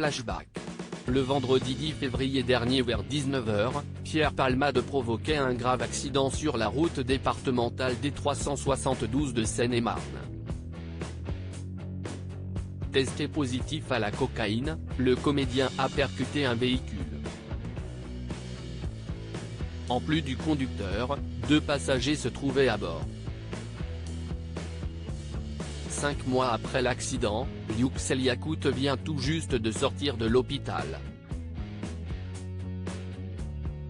flashback. Le vendredi 10 février dernier vers 19 h, Pierre Palmade provoquait un grave accident sur la route départementale D372 de Seine-et-Marne. Testé positif à la cocaïne, le comédien a percuté un véhicule. En plus du conducteur, 2 passagers se trouvaient à bord. 5 mois après l'accident, Yüksel Yakout vient tout juste de sortir de l'hôpital.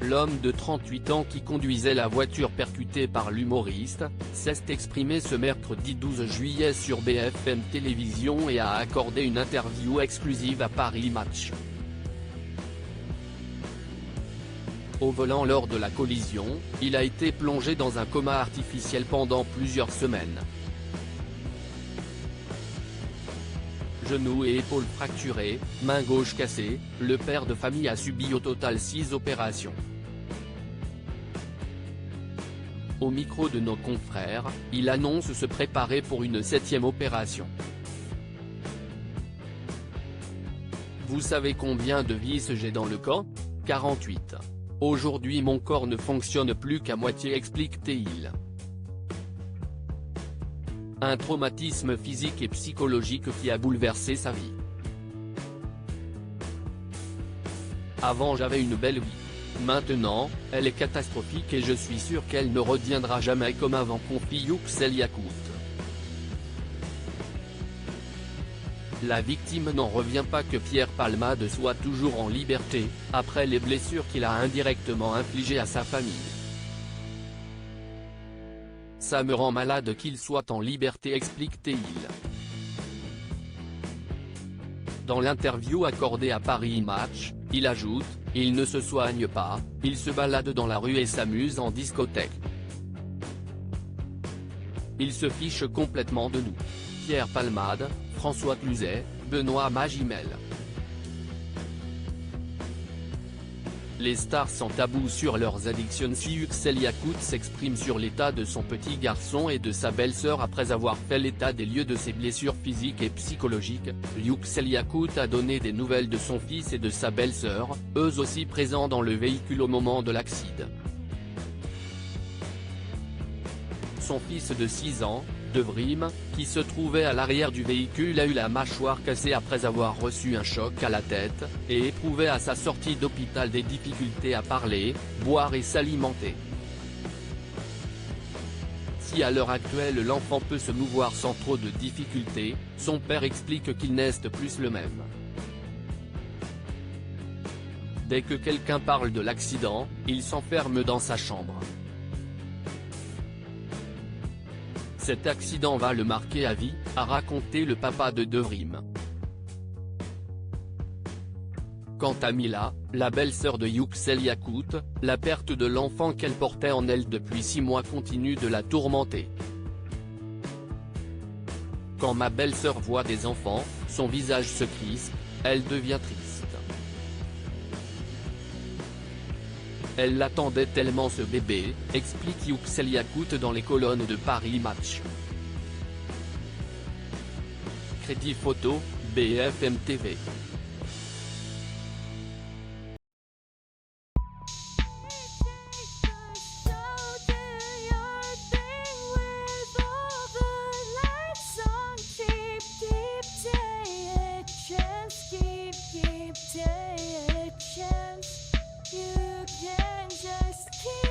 L'homme de 38 ans qui conduisait la voiture percutée par l'humoriste, s'est exprimé ce mercredi 12 juillet sur BFM Télévision et a accordé une interview exclusive à Paris Match. Au volant lors de la collision, il a été plongé dans un coma artificiel pendant plusieurs semaines. Genoux et épaules fracturés, main gauche cassée, le père de famille a subi au total 6 opérations. Au micro de nos confrères, il annonce se préparer pour une 7e opération. Vous savez combien de vis j'ai dans le corps ? 48. Aujourd'hui mon corps ne fonctionne plus qu'à moitié, explique-t-il. Un traumatisme physique et psychologique qui a bouleversé sa vie. Avant j'avais une belle vie. Maintenant, elle est catastrophique et je suis sûr qu'elle ne reviendra jamais comme avant, confie Yüksel Yakout. La victime n'en revient pas que Pierre Palmade soit toujours en liberté, après les blessures qu'il a indirectement infligées à sa famille. Ça me rend malade qu'il soit en liberté, explique-t-il. Dans l'interview accordée à Paris Match, il ajoute « Il ne se soigne pas, il se balade dans la rue et s'amuse en discothèque. Il se fiche complètement de nous. » Pierre Palmade, François Cluzet, Benoît Magimel. Les stars sans tabou sur leurs addictions. Si Yüksel Yakout s'exprime sur l'état de son petit garçon et de sa belle-sœur après avoir fait l'état des lieux de ses blessures physiques et psychologiques, Yüksel Yakout a donné des nouvelles de son fils et de sa belle-sœur, eux aussi présents dans le véhicule au moment de l'accident. Son fils de 6 ans, Devrim, qui se trouvait à l'arrière du véhicule a eu la mâchoire cassée après avoir reçu un choc à la tête, et éprouvait à sa sortie d'hôpital des difficultés à parler, boire et s'alimenter. Si à l'heure actuelle l'enfant peut se mouvoir sans trop de difficultés, son père explique qu'il n'est plus le même. Dès que quelqu'un parle de l'accident, il s'enferme dans sa chambre. Cet accident va le marquer à vie, a raconté le papa de Devrim. Quant à Mila, la belle-sœur de Yüksel Yakout, la perte de l'enfant qu'elle portait en elle depuis 6 mois continue de la tourmenter. Quand ma belle-sœur voit des enfants, son visage se crispe, elle devient triste. Elle l'attendait tellement ce bébé, explique Yüksel Yakout dans les colonnes de Paris Match. Crédit photo, BFM TV. You can just keep